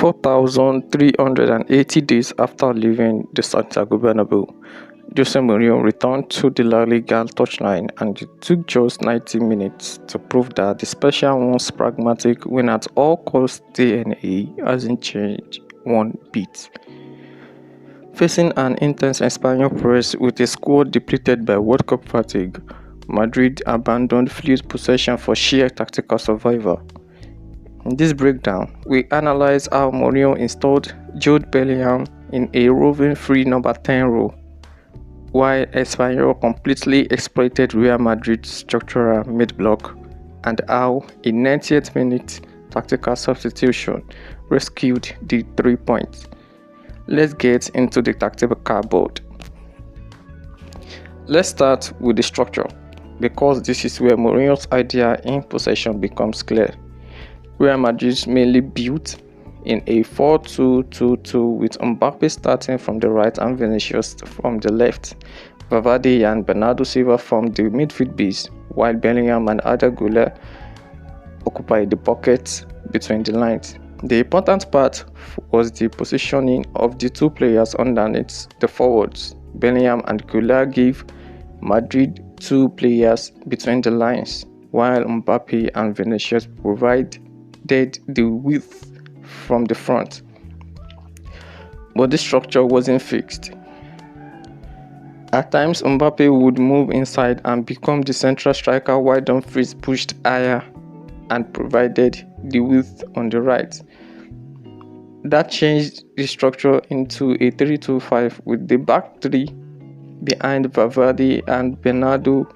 4,380 days after leaving the Santiago Bernabeu, José Mourinho returned to the La Liga touchline, and it took just 90 minutes to prove that the special one's pragmatic win-at-all-cost DNA hasn't changed one bit. Facing an intense Espanyol press with a squad depleted by World Cup fatigue, Madrid abandoned fluid possession for sheer tactical survival. In this breakdown, we analyze how Mourinho installed Jude Bellingham in a roving free number 10 role, while Espanyol completely exploited Real Madrid's structural mid-block, and how a 90th minute tactical substitution rescued the 3 points. Let's get into the tactical board. Let's start with the structure, because this is where Mourinho's idea in possession becomes clear. Real Madrid mainly built in a 4-2-2-2 with Mbappe starting from the right and Vinicius from the left. Valverde and Bernardo Silva formed the midfield base, while Bellingham and Arda Güler occupied the pockets between the lines. The important part was the positioning of the two players underneath the forwards. Bellingham and Güler gave Madrid two players between the lines, while Mbappe and Vinicius provided the width from the front. But this structure wasn't fixed. At times, Mbappe would move inside and become the central striker, while Dumfries pushed higher and provided the width on the right. That changed the structure into a 3-2-5 with the back three behind Valverde and Bernardo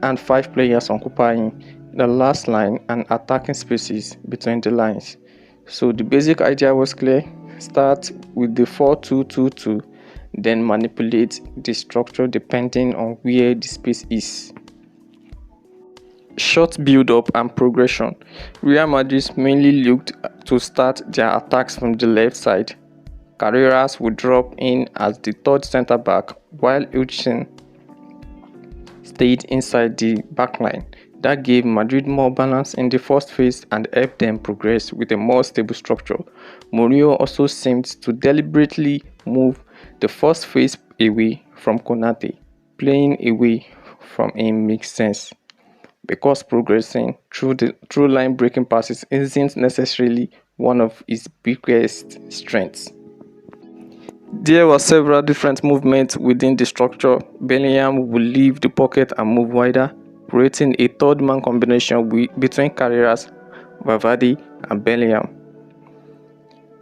and 5 players occupying the last line and attacking spaces between the lines. So the basic idea was clear: start with the 4-2-2-2, then manipulate the structure depending on where the space is. Short build-up and progression. Real Madrid mainly looked to start their attacks from the left side. Carreras would drop in as the third centre-back, while Uchin stayed inside the backline. That gave Madrid more balance in the first phase and helped them progress with a more stable structure. Mourinho also seemed to deliberately move the first phase away from Konate. Playing away from him makes sense, because progressing through line breaking passes isn't necessarily one of his biggest strengths. There were several different movements within the structure. Bellingham would leave the pocket and move wider, creating a third-man combination between Carreras, Valverde and Bellingham.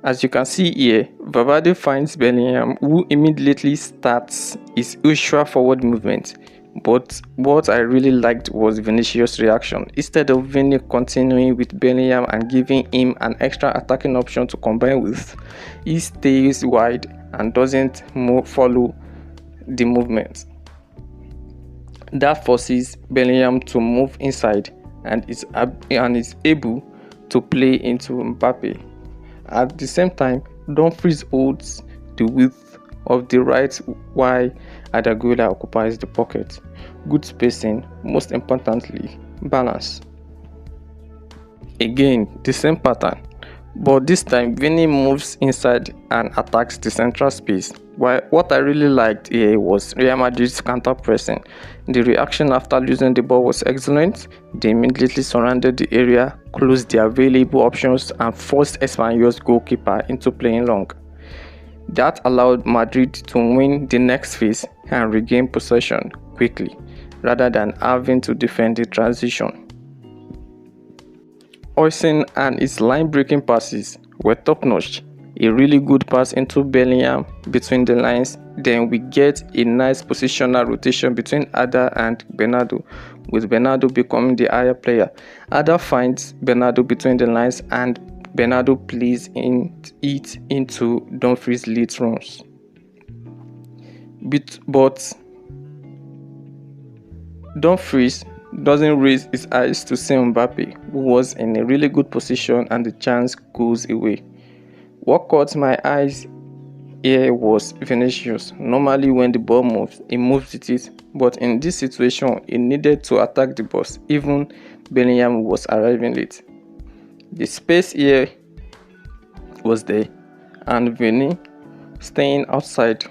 As you can see here, Valverde finds Bellingham, who immediately starts his usual forward movement. But what I really liked was Vinicius' reaction. Instead of Vini continuing with Bellingham and giving him an extra attacking option to combine with, he stays wide and doesn't follow the movement. That forces Bellingham to move inside and is able to play into Mbappe. At the same time, Dumfries holds the width of the right while Arda Güler occupies the pocket. Good spacing, most importantly, balance. Again, the same pattern, but this time Vini moves inside and attacks the central space. While what I really liked here was Real Madrid's counter-pressing. The reaction after losing the ball was excellent. They immediately surrounded the area, closed the available options and forced Espanyol's goalkeeper into playing long. That allowed Madrid to win the next phase and regain possession quickly, rather than having to defend the transition. Oisin and his line-breaking passes were top-notch. A really good pass into Bellingham between the lines, then we get a nice positional rotation between Arda and Bernardo, with Bernardo becoming the higher player. Arda finds Bernardo between the lines and Bernardo plays it into Dumfries' lead runs. But Dumfries doesn't raise his eyes to see Mbappe, who was in a really good position, and the chance goes away. What caught my eyes here was Vinicius. Normally when the ball moves, he moves with it, but in this situation, he needed to attack the box. Even Bellingham was arriving late. The space here was there, and Vini, staying outside,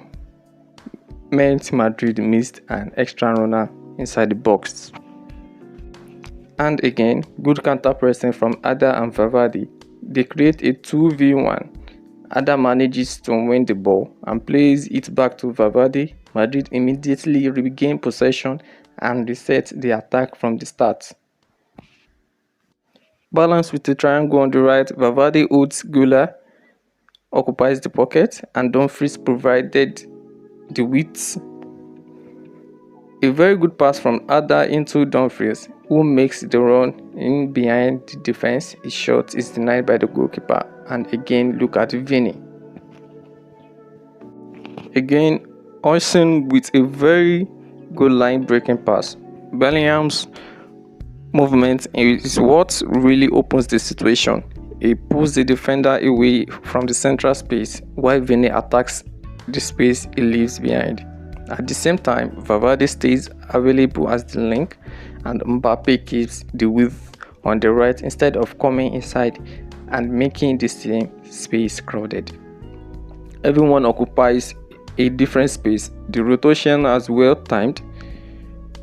meant Madrid missed an extra runner inside the box. And again, good counter pressing from Arda and Valverde. They create a 2v1. Arda manages to win the ball and plays it back to Valverde. Madrid immediately regain possession and reset the attack from the start. Balanced with a triangle on the right, Valverde holds Güler, occupies the pocket, and Dumfries provided the width. A very good pass from Arda into Dumfries, who makes the run in behind the defense. His shot is denied by the goalkeeper. And again, look at Vini. Again, Oysén with a very good line breaking pass. Bellingham's movement is what really opens the situation. He pulls the defender away from the central space while Vini attacks the space he leaves behind. At the same time, Valverde stays available as the link and Mbappe keeps the width on the right instead of coming inside and making the same space crowded. Everyone occupies a different space. The rotation is well timed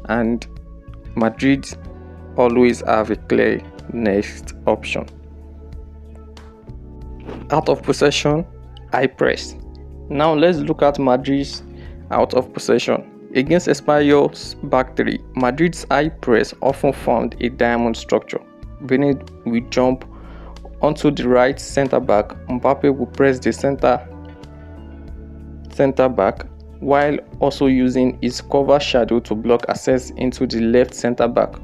and Madrid always have a clear next option. Out of possession, high press. Now let's look at Madrid's out of possession. Against Espanyol's back three, Madrid's high press often formed a diamond structure. Vini will jump onto the right centre back. Mbappe will press the centre back while also using his cover shadow to block access into the left centre back.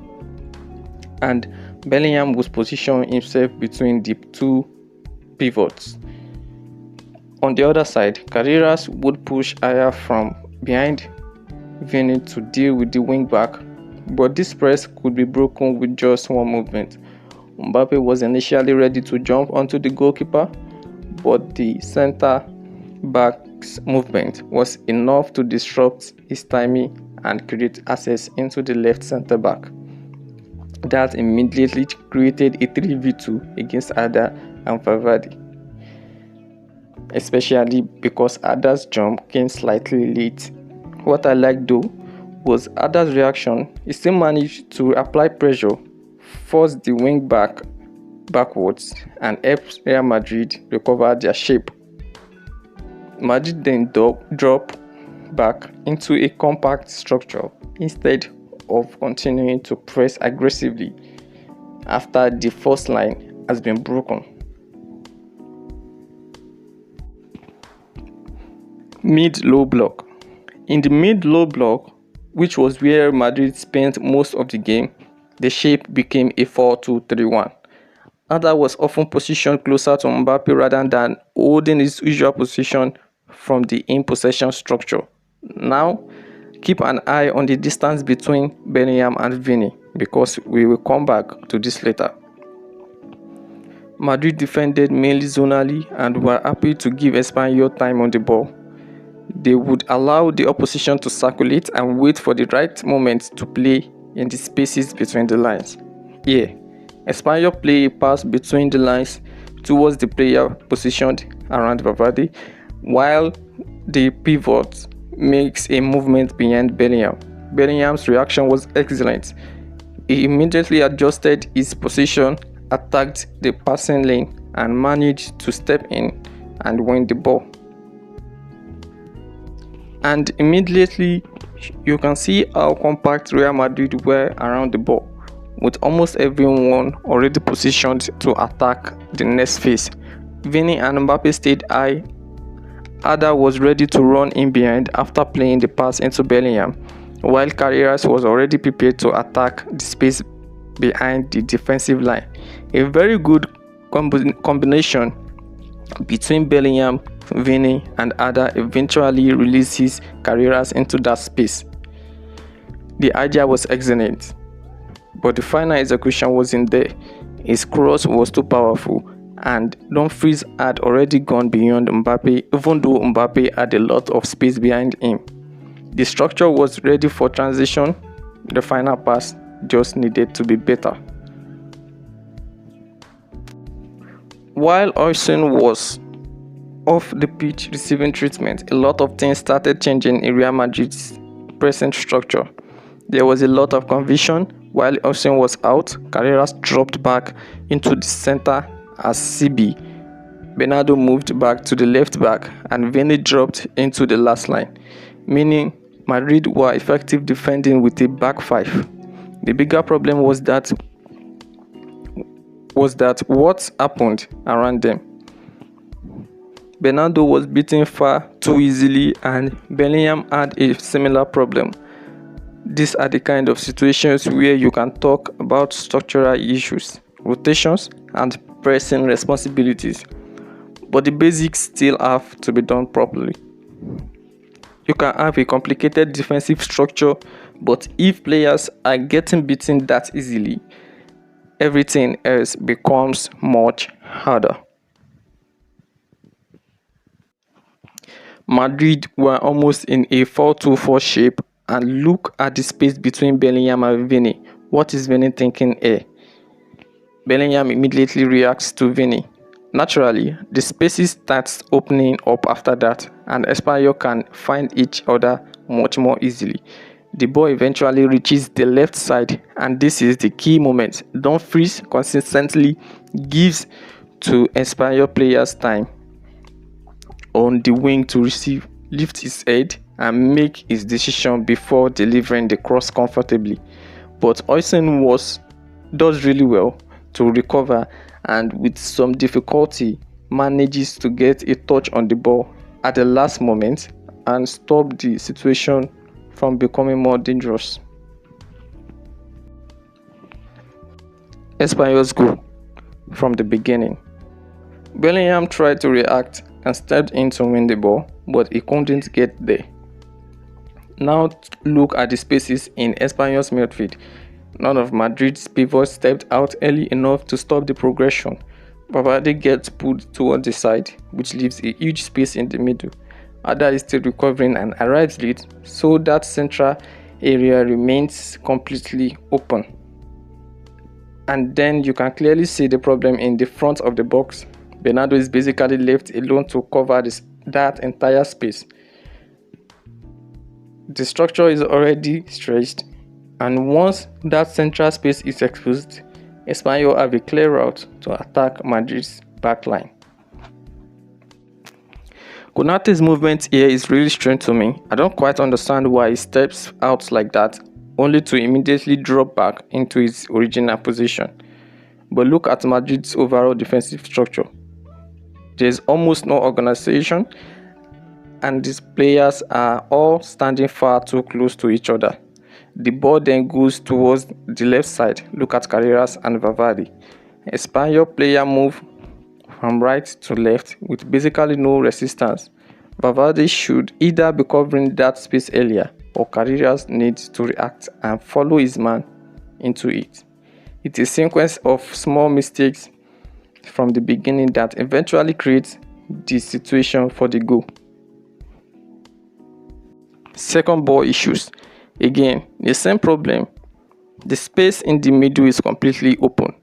And Bellingham will position himself between the two pivots. On the other side, Carreras would push higher from behind Vini to deal with the wing back, but this press could be broken with just one movement. Mbappe was initially ready to jump onto the goalkeeper, but the centre back's movement was enough to disrupt his timing and create access into the left centre back. That immediately created a 3v2 against Arda and Valverde, especially because Arda's jump came slightly late. What I liked though was Arda's reaction. He still managed to apply pressure, force the wing back backwards, and help Real Madrid recover their shape. Madrid then drop back into a compact structure instead of continuing to press aggressively after the first line has been broken. Mid-low block. In the mid-low block, which was where Madrid spent most of the game, the shape became a 4-2-3-1. Arda was often positioned closer to Mbappe rather than holding his usual position from the in-possession structure. Now, keep an eye on the distance between Bellingham and Vini because we will come back to this later. Madrid defended mainly zonally and were happy to give Espanyol time on the ball. They would allow the opposition to circulate and wait for the right moment to play in the spaces between the lines. Here, Espanyol play a pass between the lines towards the player positioned around Valverde, while the pivot makes a movement behind Bellingham. Bellingham's reaction was excellent. He immediately adjusted his position, attacked the passing lane, and managed to step in and win the ball. And immediately you can see how compact Real Madrid were around the ball, with almost everyone already positioned to attack the next phase. Vini and Mbappe stayed high. Arda was ready to run in behind after playing the pass into Bellingham, while Carreras was already prepared to attack the space behind the defensive line. A very good combination between Bellingham, Vini and Arda eventually releases Carreras into that space. The idea was excellent, but the final execution wasn't there. His cross was too powerful and Dumfries had already gone beyond Mbappe, even though Mbappe had a lot of space behind him. The structure was ready for transition. The final pass just needed to be better. While Oysén was off the pitch receiving treatment, a lot of things started changing in Real Madrid's present structure. There was a lot of confusion. While Oysén was out, Carreras dropped back into the center as CB. Bernardo moved back to the left back and Vini dropped into the last line, meaning Madrid were effective defending with a back five. The bigger problem was that what happened around them. Bernardo was beaten far too easily and Bellingham had a similar problem. These are the kind of situations where you can talk about structural issues, rotations, and pressing responsibilities. But the basics still have to be done properly. You can have a complicated defensive structure, but if players are getting beaten that easily, everything else becomes much harder. Madrid were almost in a 4-2-4 shape, and look at the space between Bellingham and Vini. What is Vini thinking here? Bellingham immediately reacts to Vini. Naturally, the spaces starts opening up after that, and Espanyol can find each other much more easily. The ball eventually reaches the left side, and this is the key moment. Dumfries consistently gives to Espanyol players time on the wing to receive, lift his head, and make his decision before delivering the cross comfortably. But Oysén does really well to recover and with some difficulty manages to get a touch on the ball at the last moment and stop the situation from becoming more dangerous. Espanyol's goal from the beginning. Bellingham tried to react and stepped in to win the ball, but he couldn't get there. Now look at the spaces in Espanyol's midfield. None of Madrid's pivots stepped out early enough to stop the progression. Valverde gets pulled toward the side, which leaves a huge space in the middle. Arda is still recovering and arrives late, so that central area remains completely open. And then you can clearly see the problem in the front of the box. Bernardo is basically left alone to cover that entire space. The structure is already stretched, and once that central space is exposed, Espanyol have a clear route to attack Madrid's backline. Konaté's movement here is really strange to me. I don't quite understand why he steps out like that, only to immediately drop back into his original position. But look at Madrid's overall defensive structure. There's almost no organization, and these players are all standing far too close to each other. The ball then goes towards the left side. Look at Carreras and Valverde. Espanyol player move from right to left with basically no resistance. Valverde should either be covering that space earlier, or Carreras needs to react and follow his man into it. It's a sequence of small mistakes from the beginning that eventually creates the situation for the goal. Second ball issues. Again, the same problem. The space in the middle is completely open.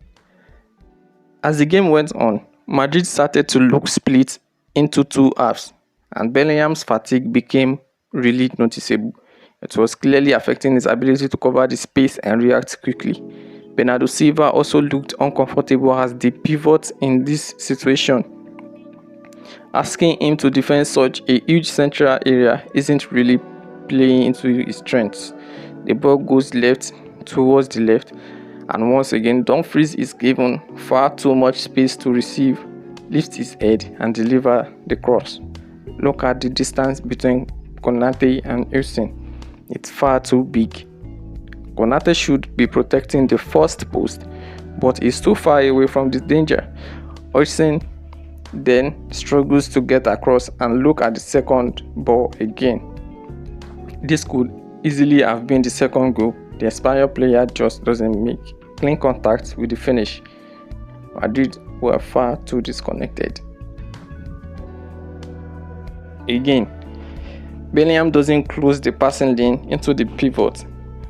As the game went on, Madrid started to look split into two halves, and Bellingham's fatigue became really noticeable. It was clearly affecting his ability to cover the space and react quickly. Bernardo Silva also looked uncomfortable as the pivot in this situation. Asking him to defend such a huge central area isn't really playing into his strengths. The ball goes left towards the left, and once again Dumfries is given far too much space to receive, lift his head and deliver the cross. Look at the distance between Konaté and Oysén. It's far too big. Konaté should be protecting the first post, but is too far away from the danger. Oysén then struggles to get across, and look at the second ball again. This could easily have been the second goal. The Espanyol player just doesn't make clean contact with the finish. Madrid were far too disconnected. Again, Bellingham doesn't close the passing lane into the pivot,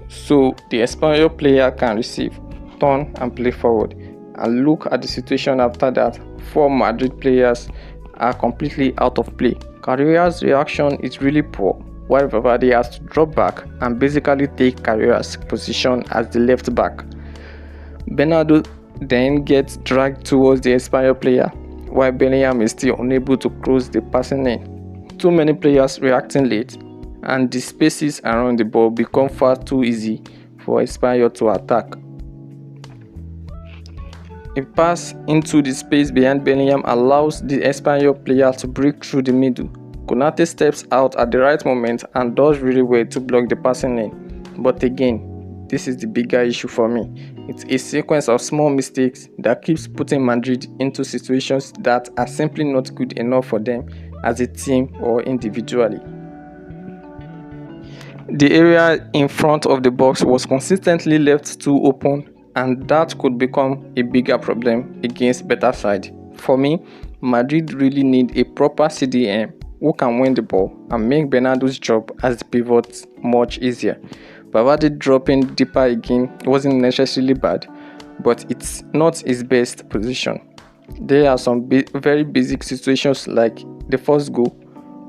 so the Espanyol player can receive, turn and play forward. And look at the situation after that. 4 Madrid players are completely out of play. Carreras' reaction is really poor, while Valverde has to drop back and basically take Carreras' position as the left back. Bernardo then gets dragged towards the Espanyol player, while Bellingham is still unable to cross the passing lane. Too many players reacting late, and the spaces around the ball become far too easy for Espanyol to attack. A pass into the space behind Bellingham allows the Espanyol player to break through the middle. Konate steps out at the right moment and does really well to block the passing lane. But again, this is the bigger issue for me. It's a sequence of small mistakes that keeps putting Madrid into situations that are simply not good enough for them as a team or individually. The area in front of the box was consistently left too open, and that could become a bigger problem against better side. For me, Madrid really need a proper CDM who can win the ball and make Bernardo's job as the pivot much easier. Valverde dropping deeper again wasn't necessarily bad, but it's not his best position. There are some very basic situations like the first goal,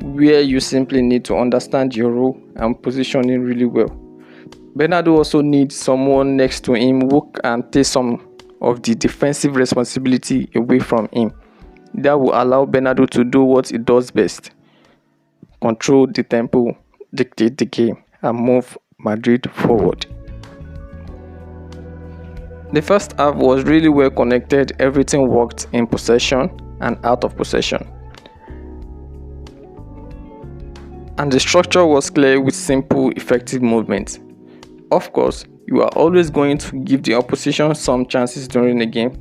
where you simply need to understand your role and positioning really well. Bernardo also needs someone next to him who can take some of the defensive responsibility away from him. That will allow Bernardo to do what he does best: control the tempo, dictate the game, and move Madrid forward. The first half was really well connected. Everything worked in possession and out of possession, and the structure was clear with simple, effective movements. Of course, you are always going to give the opposition some chances during the game,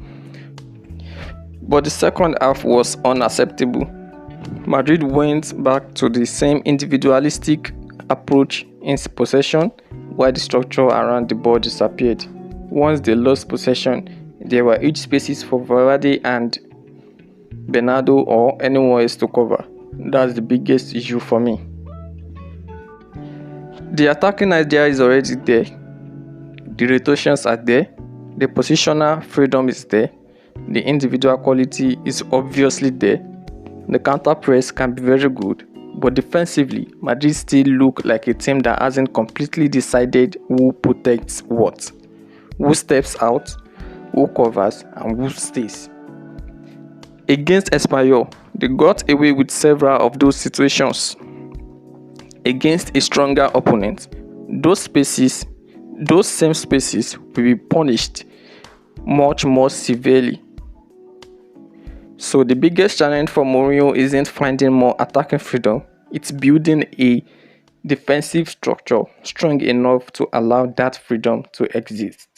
but the second half was unacceptable. Madrid went back to the same individualistic approach in possession, while the structure around the ball disappeared. Once they lost possession, there were huge spaces for Valverde and Bernardo or anyone else to cover. That's the biggest issue for me. The attacking idea is already there, the rotations are there, the positional freedom is there, the individual quality is obviously there, the counter press can be very good, but defensively, Madrid still look like a team that hasn't completely decided who protects what, who steps out, who covers, and who stays. Against Espanyol, they got away with several of those situations. Against a stronger opponent, those same spaces will be punished much more severely. So the biggest challenge for Mourinho isn't finding more attacking freedom, it's building a defensive structure strong enough to allow that freedom to exist.